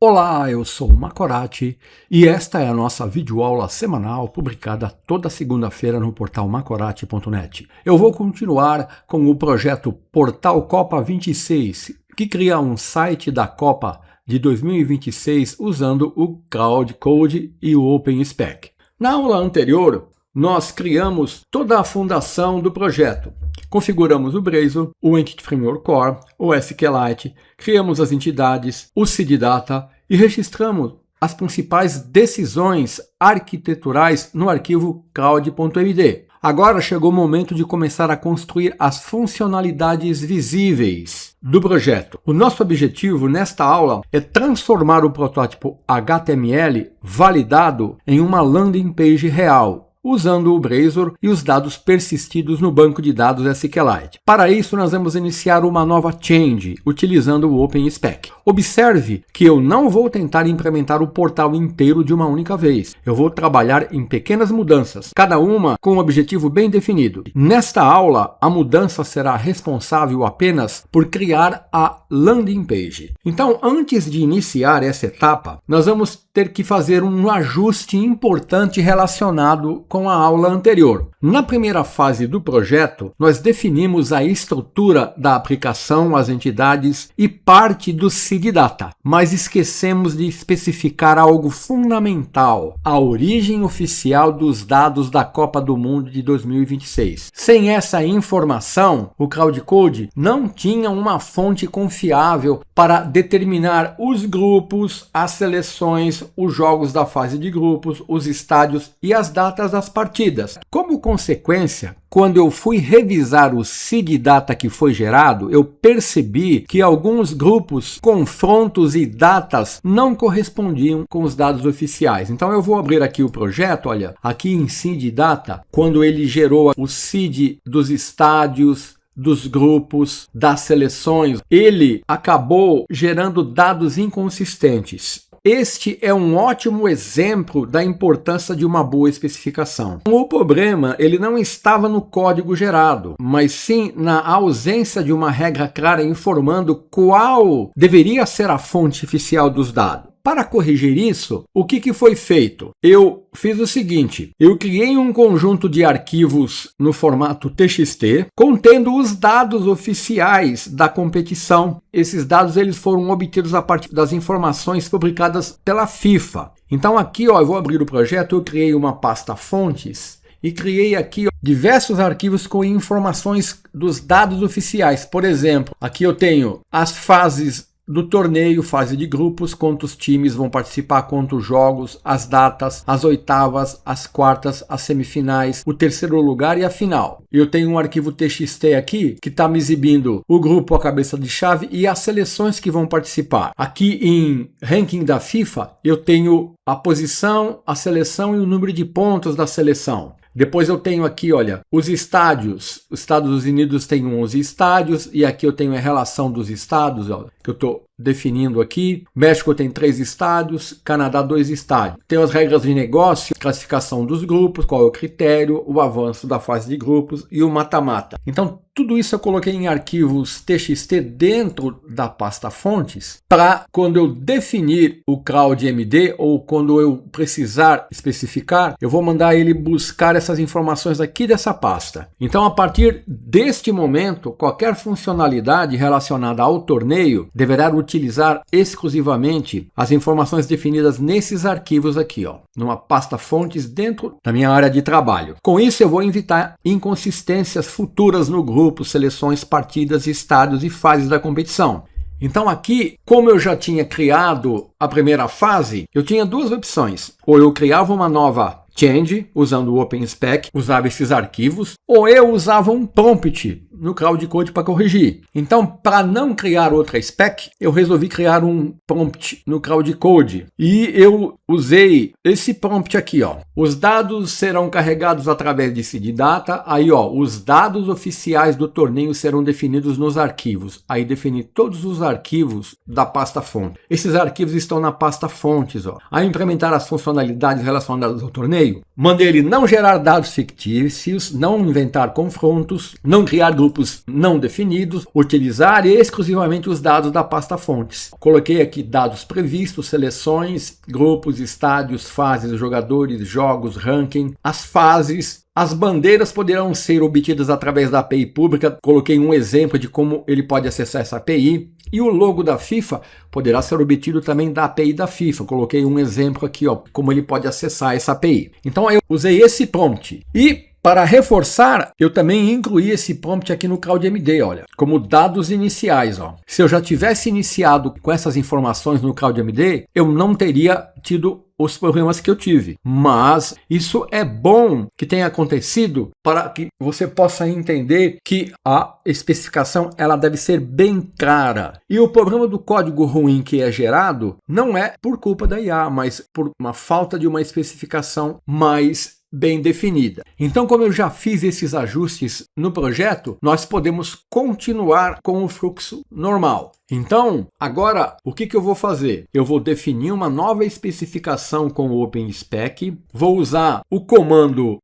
Olá, eu sou o Macorati e esta é a nossa videoaula semanal publicada toda segunda-feira no portal macorati.net. Eu vou continuar com o projeto Portal Copa 26, que cria um site da Copa de 2026 usando o Cloud Code e o OpenSpec. Na aula anterior, nós criamos toda a fundação do projeto. Configuramos o Blazor, o Entity Framework Core, o SQLite, criamos as entidades, o seed data e registramos as principais decisões arquiteturais no arquivo cloud.md. Agora chegou o momento de começar a construir as funcionalidades visíveis do projeto. O nosso objetivo nesta aula é transformar o protótipo HTML validado em uma landing page real, usando o Blazor e os dados persistidos no banco de dados SQLite. Para isso, nós vamos iniciar uma nova change, utilizando o OpenSpec. Observe que eu não vou tentar implementar o portal inteiro de uma única vez. Eu vou trabalhar em pequenas mudanças, cada uma com um objetivo bem definido. Nesta aula, a mudança será responsável apenas por criar a landing page. Então, antes de iniciar essa etapa, nós vamos ter que fazer um ajuste importante relacionado com a aula anterior. Na primeira fase do projeto, nós definimos a estrutura da aplicação, as entidades e parte do seed data, mas esquecemos de especificar algo fundamental: a origem oficial dos dados da Copa do Mundo de 2026. Sem essa informação, o Cloud Code não tinha uma fonte confiável para determinar os grupos, as seleções, os jogos da fase de grupos, os estádios e as datas das partidas. Como consequência, quando eu fui revisar o seed data que foi gerado, eu percebi que alguns grupos, confrontos e datas não correspondiam com os dados oficiais. Então eu vou abrir aqui o projeto, olha, aqui em seed data, quando ele gerou o seed dos estádios, dos grupos, das seleções, ele acabou gerando dados inconsistentes. Este é um ótimo exemplo da importância de uma boa especificação. O problema, ele não estava no código gerado, mas sim na ausência de uma regra clara informando qual deveria ser a fonte oficial dos dados. Para corrigir isso, o que foi feito? Eu fiz o seguinte: eu criei um conjunto de arquivos no formato TXT, contendo os dados oficiais da competição. Esses dados eles foram obtidos a partir das informações publicadas pela FIFA. Então aqui, ó, eu vou abrir o projeto, eu criei uma pasta fontes e criei aqui, ó, diversos arquivos com informações dos dados oficiais. Por exemplo, aqui eu tenho as fases do torneio, fase de grupos, quantos times vão participar, quantos jogos, as datas, as oitavas, as quartas, as semifinais, o terceiro lugar e a final. Eu tenho um arquivo TXT aqui que está me exibindo o grupo, a cabeça de chave e as seleções que vão participar. Aqui em ranking da FIFA, eu tenho a posição, a seleção e o número de pontos da seleção. Depois eu tenho aqui, olha, os estádios. Os Estados Unidos tem 11 estádios e aqui eu tenho a relação dos estados, ó, que eu estou definindo aqui. México tem 3 estádios, Canadá 2 estádios. Tem as regras de negócio, classificação dos grupos, qual é o critério, o avanço da fase de grupos e o mata-mata. Então, tudo isso eu coloquei em arquivos TXT dentro da pasta fontes para quando eu definir o CloudMD ou quando eu precisar especificar, eu vou mandar ele buscar essas informações aqui dessa pasta. Então, a partir deste momento, qualquer funcionalidade relacionada ao torneio deverá utilizar exclusivamente as informações definidas nesses arquivos aqui, ó, numa pasta fontes dentro da minha área de trabalho. Com isso, eu vou evitar inconsistências futuras no grupo, seleções, partidas, estádios e fases da competição. Então aqui, como eu já tinha criado a primeira fase, eu tinha duas opções. Ou eu criava uma nova change usando o OpenSpec, usava esses arquivos, ou eu usava um prompt no Cloud Code para corrigir. Então, para não criar outra spec, eu resolvi criar um prompt no Cloud Code. E eu usei esse prompt aqui, ó. Os dados serão carregados através de seed data. Aí, ó, os dados oficiais do torneio serão definidos nos arquivos. Aí defini todos os arquivos da pasta fonte. Esses arquivos estão na pasta fontes, ó. Aí implementar as funcionalidades relacionadas ao torneio. Mandei ele não gerar dados fictícios, não inventar confrontos, não criar grupos grupos não definidos, utilizar exclusivamente os dados da pasta fontes. Coloquei aqui dados previstos, seleções, grupos, estádios, fases, jogadores, jogos, ranking, as fases. As bandeiras poderão ser obtidas através da API pública. Coloquei um exemplo de como ele pode acessar essa API. E o logo da FIFA poderá ser obtido também da API da FIFA. Coloquei um exemplo aqui, como ele pode acessar essa API. Então eu usei esse prompt. E para reforçar, eu também incluí esse prompt aqui no CloudMD, olha, como dados iniciais. Se eu já tivesse iniciado com essas informações no CloudMD, eu não teria tido os problemas que eu tive. Mas isso é bom que tenha acontecido para que você possa entender que a especificação ela deve ser bem clara. E o problema do código ruim que é gerado não é por culpa da IA, mas por uma falta de uma especificação mais bem definida. Então, como eu já fiz esses ajustes no projeto, nós podemos continuar com o fluxo normal. Então, agora, o que eu vou fazer? Eu vou definir uma nova especificação com o OpenSpec, vou usar o comando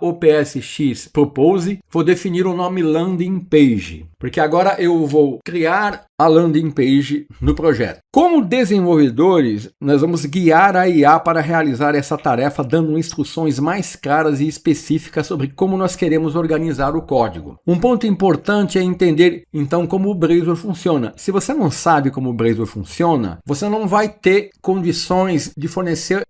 /opsx propose, vou definir o nome landing page, porque agora eu vou criar a landing page no projeto. Como desenvolvedores, nós vamos guiar a IA para realizar essa tarefa, dando instruções mais claras e específicas sobre como nós queremos organizar o código. Um ponto importante é entender, então, como o Blazor funciona. Se você não sabe como o Blazor funciona, você não vai ter condições de fornecer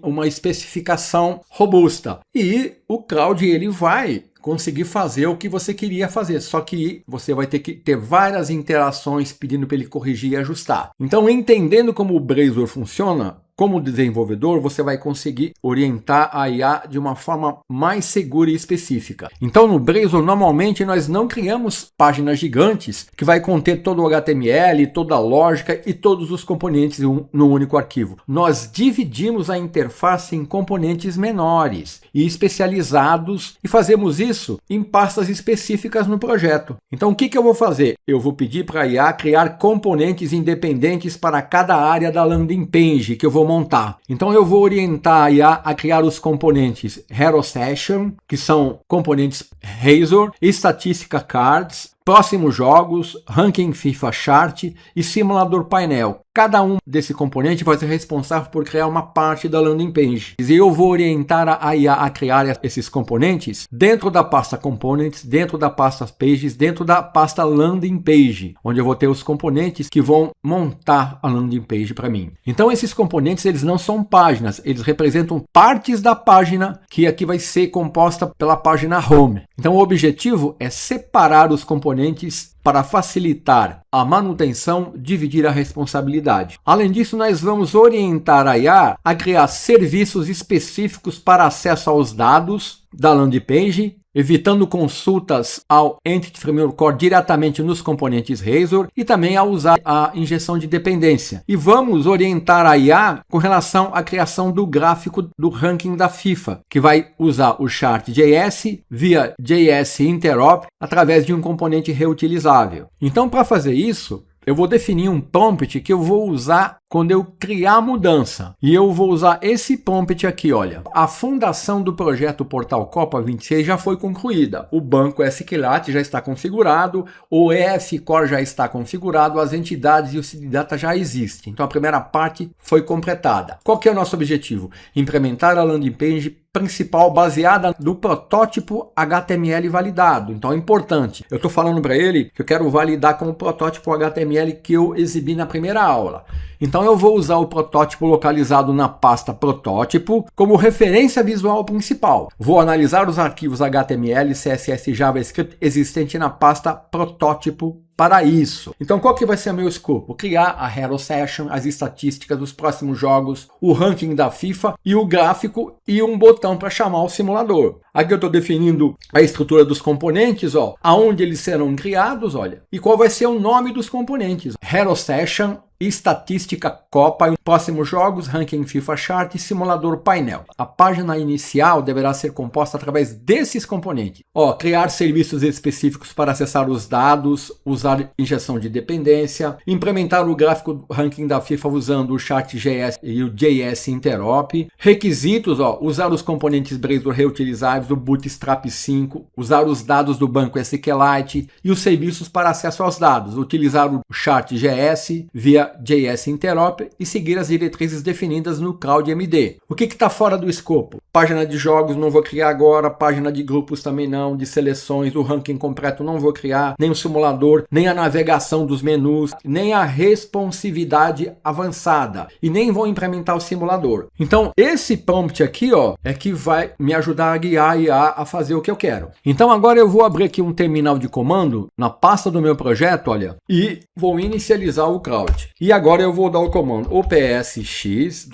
uma especificação robusta. E o Cloud ele vai conseguir fazer o que você queria fazer, só que você vai ter que ter várias interações pedindo para ele corrigir e ajustar. Então, entendendo como o Blazor funciona, como desenvolvedor, você vai conseguir orientar a IA de uma forma mais segura e específica. Então, no Blazor, normalmente, nós não criamos páginas gigantes que vai conter todo o HTML, toda a lógica e todos os componentes num único arquivo. Nós dividimos a interface em componentes menores e especializados e fazemos isso em pastas específicas no projeto. Então, o que eu vou fazer? Eu vou pedir para a IA criar componentes independentes para cada área da landing page que eu vou montar. Então eu vou orientar a IA a criar os componentes Hero Session, que são componentes Razor, Estatística Cards, Próximos Jogos, Ranking FIFA Chart e Simulador Painel. Cada um desse componente vai ser responsável por criar uma parte da landing page. E eu vou orientar a IA a criar esses componentes dentro da pasta Components, dentro da pasta Pages, dentro da pasta Landing Page, onde eu vou ter os componentes que vão montar a landing page para mim. Então esses componentes eles não são páginas, eles representam partes da página que aqui vai ser composta pela página Home. Então o objetivo é separar os componentes para facilitar a manutenção, dividir a responsabilidade. Além disso, nós vamos orientar a IA a criar serviços específicos para acesso aos dados da landing page, evitando consultas ao Entity Framework Core diretamente nos componentes Razor e também a usar a injeção de dependência. E vamos orientar a IA com relação à criação do gráfico do ranking da FIFA, que vai usar o Chart.js via JS Interop através de um componente reutilizável. Então, para fazer isso, eu vou definir um prompt que eu vou usar quando eu criar a mudança. E eu vou usar esse prompt aqui, olha. A fundação do projeto Portal Copa 26 já foi concluída. O banco SQLite já está configurado, o EF Core já está configurado, as entidades e o Seed Data já existem. Então a primeira parte foi completada. Qual que é o nosso objetivo? Implementar a landing page principal baseada no protótipo HTML validado. Então é importante. Eu estou falando para ele que eu quero validar com o protótipo HTML que eu exibi na primeira aula. Então eu vou usar o protótipo localizado na pasta protótipo como referência visual principal. Vou analisar os arquivos HTML, CSS e JavaScript existentes na pasta protótipo para isso. Então qual que vai ser o meu escopo? Criar a Hero Session, as estatísticas dos próximos jogos, o ranking da FIFA e o gráfico e um botão para chamar o simulador. Aqui eu estou definindo a estrutura dos componentes, ó, aonde eles serão criados, olha, e qual vai ser o nome dos componentes. Hero Session, Estatística Copa, próximos jogos, Ranking FIFA Chart e Simulador Painel. A página inicial deverá ser composta através desses componentes. Ó, criar serviços específicos para acessar os dados, os usar injeção de dependência, implementar o gráfico do ranking da FIFA usando o Chart.js e o JS Interop, requisitos, usar os componentes Blazor reutilizáveis do Bootstrap 5, usar os dados do banco SQLite e os serviços para acesso aos dados, utilizar o Chart.js via JS Interop e seguir as diretrizes definidas no CloudMD. O que está fora do escopo? Página de jogos não vou criar agora, página de grupos também não, de seleções, o ranking completo não vou criar, nem o simulador, nem a navegação dos menus, nem a responsividade avançada e nem vou implementar o simulador. Então esse prompt aqui é que vai me ajudar a guiar a IA a fazer o que eu quero. Então agora eu vou abrir aqui um terminal de comando na pasta do meu projeto, olha, e vou inicializar o Cloud. E agora eu vou dar o comando OPSX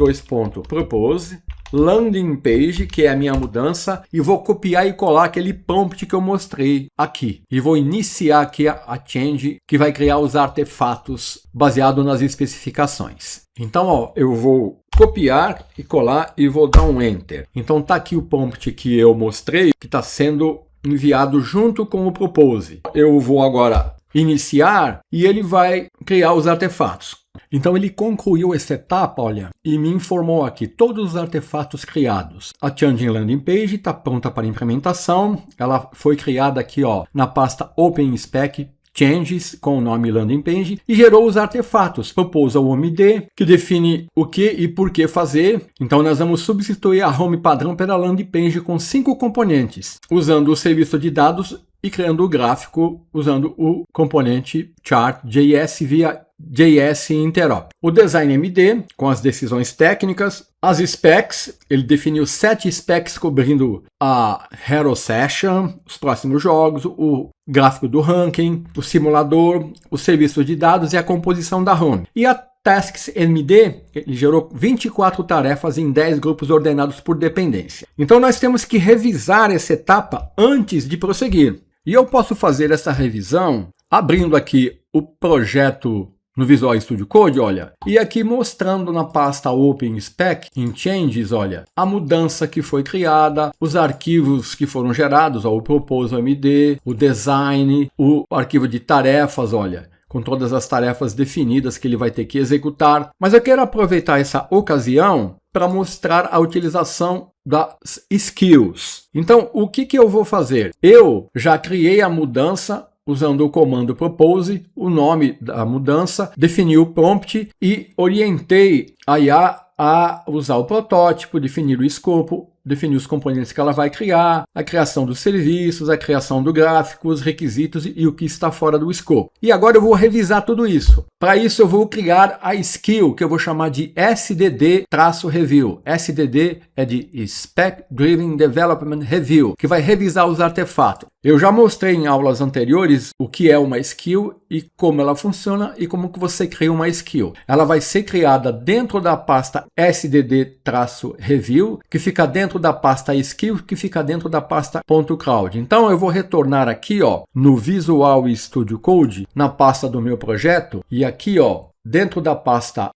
propose landing page, que é a minha mudança, e vou copiar e colar aquele prompt que eu mostrei aqui. E vou iniciar aqui a change, que vai criar os artefatos baseado nas especificações. Então, eu vou copiar e colar e vou dar um enter. Então tá aqui o prompt que eu mostrei, que está sendo enviado junto com o propose. Eu vou agora iniciar e ele vai criar os artefatos. Então ele concluiu essa etapa, olha, e me informou aqui todos os artefatos criados. A Changing Landing Page está pronta para implementação. Ela foi criada aqui, na pasta OpenSpec Changes com o nome Landing Page e gerou os artefatos Proposal OMD, que define o que e por que fazer. Então nós vamos substituir a home padrão pela Landing Page com 5 componentes, usando o serviço de dados e criando o gráfico usando o componente Chart.js via JS Interop. O Design MD, com as decisões técnicas. As specs, ele definiu 7 specs cobrindo a Hero Session, os próximos jogos, o gráfico do ranking, o simulador, o serviço de dados e a composição da home. E a Tasks MD, ele gerou 24 tarefas em 10 grupos ordenados por dependência. Então nós temos que revisar essa etapa antes de prosseguir. E eu posso fazer essa revisão abrindo aqui o projeto no Visual Studio Code, olha, e aqui mostrando na pasta OpenSpec, em Changes, olha, a mudança que foi criada, os arquivos que foram gerados, o Proposal MD, o Design, o arquivo de tarefas, olha, com todas as tarefas definidas que ele vai ter que executar. Mas eu quero aproveitar essa ocasião para mostrar a utilização das skills. Então, o que eu vou fazer? Eu já criei a mudança usando o comando propose, o nome da mudança, defini o prompt e orientei a IA a usar o protótipo, definir o escopo, definir os componentes que ela vai criar, a criação dos serviços, a criação do gráfico, os requisitos e o que está fora do escopo. E agora eu vou revisar tudo isso. Para isso eu vou criar a skill, que eu vou chamar de SDD-Review. SDD é de Spec Driven Development Review, que vai revisar os artefatos. Eu já mostrei em aulas anteriores o que é uma skill e como ela funciona e como que você cria uma skill. Ela vai ser criada dentro da pasta SDD-Review, que fica dentro da pasta skill, que fica dentro da pasta .cloud. Então eu vou retornar aqui, no Visual Studio Code, na pasta do meu projeto, e aqui, dentro da pasta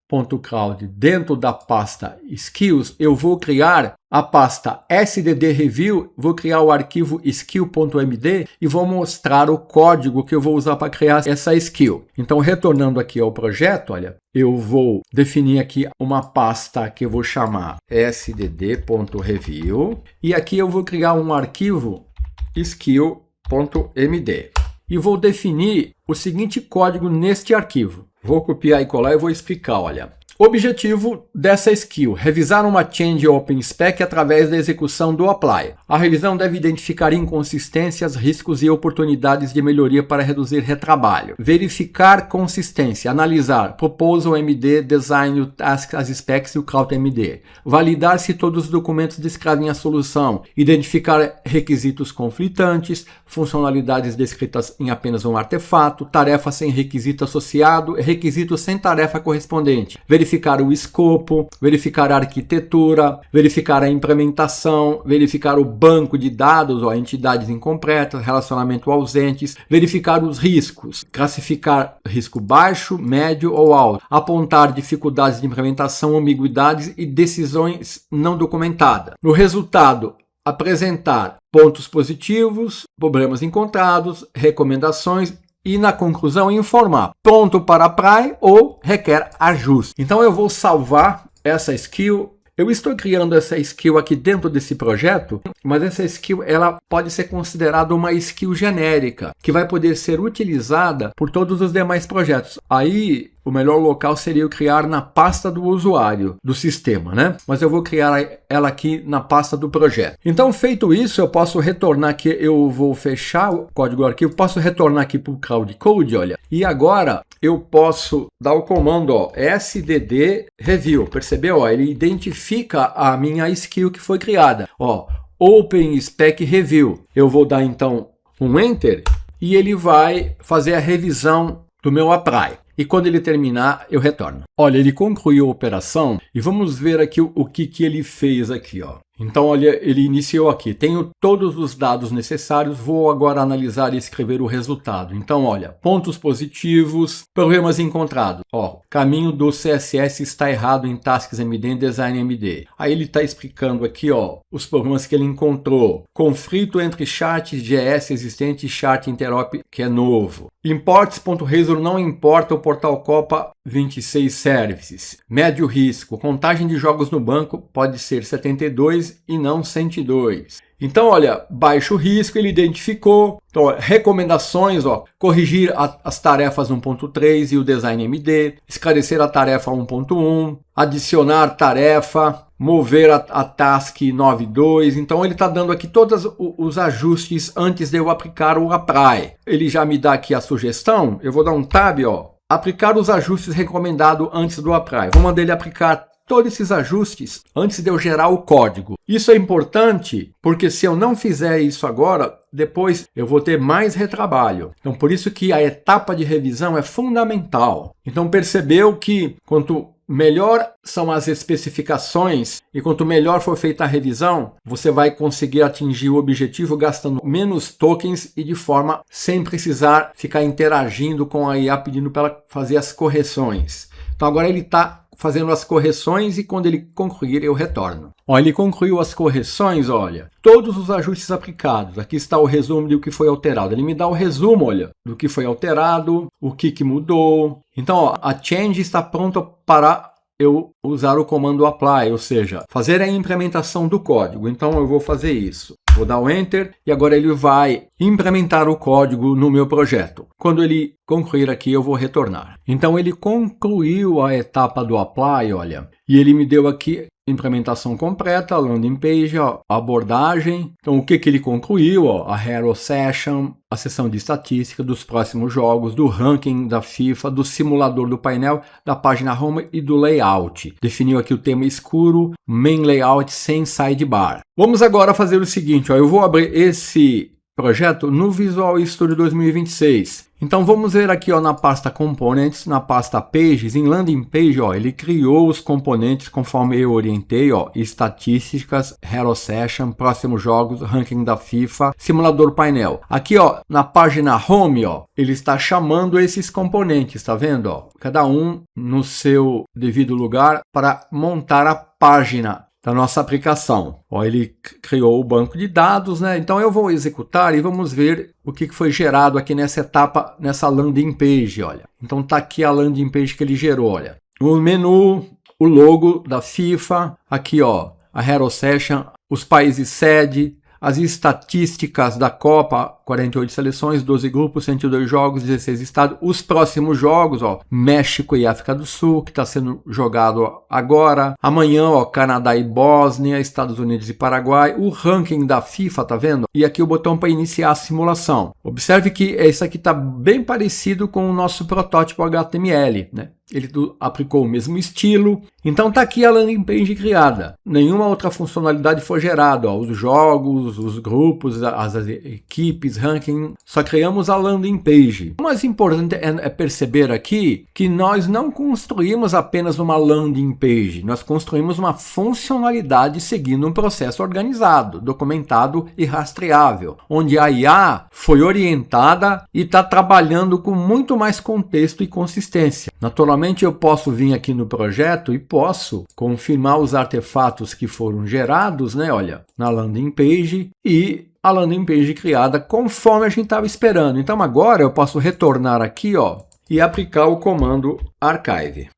.cloud, dentro da pasta skills, eu vou criar a pasta SDD Review, vou criar o arquivo skill.md e vou mostrar o código que eu vou usar para criar essa skill. Então, retornando aqui ao projeto, olha, eu vou definir aqui uma pasta que eu vou chamar sdd.review e aqui eu vou criar um arquivo skill.md e vou definir o seguinte código neste arquivo. Vou copiar e colar e vou explicar, olha. Objetivo dessa skill: revisar uma change OpenSpec através da execução do apply. A revisão deve identificar inconsistências, riscos e oportunidades de melhoria para reduzir retrabalho. Verificar consistência, analisar Proposal MD, Design, Task, as specs e o CloudMD. Validar se todos os documentos descrevem a solução. Identificar requisitos conflitantes, funcionalidades descritas em apenas um artefato, tarefa sem requisito associado, requisito sem tarefa correspondente. Verificar o escopo, verificar a arquitetura, verificar a implementação, verificar o banco de dados, entidades incompletas, relacionamento ausentes, verificar os riscos, classificar risco baixo, médio ou alto, apontar dificuldades de implementação, ambiguidades e decisões não documentadas. No resultado, apresentar pontos positivos, problemas encontrados, recomendações e na conclusão informar pronto para apply ou requer ajuste. Então eu vou salvar essa skill. Eu estou criando essa skill aqui dentro desse projeto, mas essa skill ela pode ser considerada uma skill genérica, que vai poder ser utilizada por todos os demais projetos. Aí, o melhor local seria eu criar na pasta do usuário do sistema, né? Mas eu vou criar ela aqui na pasta do projeto. Então, feito isso, eu posso retornar aqui, eu vou fechar o código arquivo, posso retornar aqui para o Cloud Code, olha. E agora eu posso dar o comando, ó, sdd review. Percebeu? Ó, ele identifica a minha skill que foi criada. Ó, Open Spec Review. Eu vou dar então um Enter e ele vai fazer a revisão do meu apply. E quando ele terminar, eu retorno. Olha, ele concluiu a operação e vamos ver aqui o que ele fez aqui, ó. Então, olha, ele iniciou aqui. Tenho todos os dados necessários, vou agora analisar e escrever o resultado. Então, olha, pontos positivos, problemas encontrados. Ó, caminho do CSS está errado em Tasks MD e Design MD. Aí ele está explicando aqui, ó, os problemas que ele encontrou. Conflito entre chart.js existente e chart interop que é novo. Imports.razor não importa o portal Copa 26 Services. Médio risco. Contagem de jogos no banco pode ser 72 e não 102. Então, olha, baixo risco, ele identificou. Então, ó, recomendações, ó, corrigir as tarefas 1.3 e o Design MD, esclarecer a tarefa 1.1, adicionar tarefa, mover a task 9.2. Então, ele está dando aqui todos os ajustes antes de eu aplicar o apply. Ele já me dá aqui a sugestão. Eu vou dar um tab, ó, aplicar os ajustes recomendados antes do apply. Vou mandar ele aplicar todos esses ajustes antes de eu gerar o código. Isso é importante porque se eu não fizer isso agora, depois eu vou ter mais retrabalho. Então, por isso que a etapa de revisão é fundamental. Então, percebeu que quanto melhor são as especificações e quanto melhor for feita a revisão, você vai conseguir atingir o objetivo gastando menos tokens e de forma sem precisar ficar interagindo com a IA pedindo para ela fazer as correções. Então, agora ele está fazendo as correções e quando ele concluir eu retorno. Ó, ele concluiu as correções, olha, todos os ajustes aplicados. Aqui está o resumo do que foi alterado. Ele me dá o resumo, olha, do que foi alterado, o que mudou. Então, ó, a change está pronta para eu usar o comando apply, ou seja, fazer a implementação do código. Então, eu vou fazer isso. Vou dar o Enter e agora ele vai implementar o código no meu projeto. Quando ele concluir aqui, eu vou retornar. Então, ele concluiu a etapa do apply, olha, e ele me deu aqui implementação completa, landing page, ó, abordagem. Então, o que ele concluiu? Ó, a Hero Session, a seção de estatística dos próximos jogos, do ranking da FIFA, do simulador do painel, da página home e do layout. Definiu aqui o tema escuro, main layout sem sidebar. Vamos agora fazer o seguinte, ó, eu vou abrir esse projeto no Visual Studio 2026. Então vamos ver aqui, ó, na pasta Components, na pasta Pages, em Landing Page, ó, ele criou os componentes conforme eu orientei, ó, estatísticas, Hero Session, próximos jogos, ranking da FIFA, simulador painel. Aqui, ó, na página Home, ó, ele está chamando esses componentes, tá vendo, ó? Cada um no seu devido lugar para montar a página da nossa aplicação. Ó, ele criou o banco de dados, né? Então eu vou executar e vamos ver o que foi gerado aqui nessa etapa, nessa landing page, olha. Então tá aqui a landing page que ele gerou, olha. O menu, o logo da FIFA, aqui, ó, a Hero Session, os países sede, as estatísticas da Copa, 48 seleções, 12 grupos, 102 jogos, 16 estados. Os próximos jogos, ó, México e África do Sul, que está sendo jogado agora. Amanhã, ó, Canadá e Bósnia, Estados Unidos e Paraguai. O ranking da FIFA, tá vendo? E aqui o botão para iniciar a simulação. Observe que esse aqui está bem parecido com o nosso protótipo HTML, né? Ele aplicou o mesmo estilo. Então está aqui a landing page criada. Nenhuma outra funcionalidade foi gerada. Ó, os jogos, os grupos, as equipes, ranking. Só criamos a landing page. O mais importante é perceber aqui que nós não construímos apenas uma landing page. Nós construímos uma funcionalidade seguindo um processo organizado, documentado e rastreável. Onde a IA foi orientada e está trabalhando com muito mais contexto e consistência. Naturalmente, eu posso vir aqui no projeto e posso confirmar os artefatos que foram gerados, né? Olha, na landing page e a landing page criada conforme a gente estava esperando. Então agora eu posso retornar aqui, ó, e aplicar o comando archive,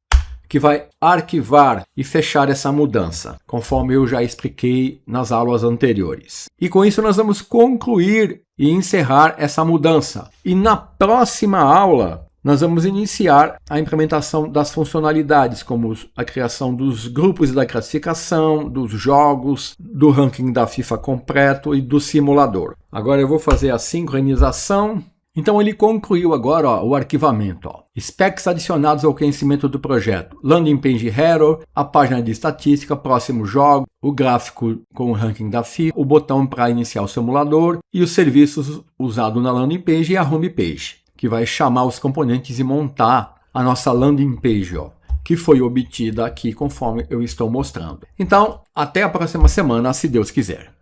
que vai arquivar e fechar essa mudança, conforme eu já expliquei nas aulas anteriores. E com isso nós vamos concluir e encerrar essa mudança. E na próxima aula nós vamos iniciar a implementação das funcionalidades, como a criação dos grupos da classificação, dos jogos, do ranking da FIFA completo e do simulador. Agora eu vou fazer a sincronização. Então ele concluiu agora, ó, o arquivamento. Ó. Specs adicionados ao conhecimento do projeto. Landing Page Hero, a página de estatística, próximo jogo, o gráfico com o ranking da FIFA, o botão para iniciar o simulador e os serviços usados na landing page e a home page, que vai chamar os componentes e montar a nossa landing page, ó, que foi obtida aqui conforme eu estou mostrando. Então, até a próxima semana, se Deus quiser.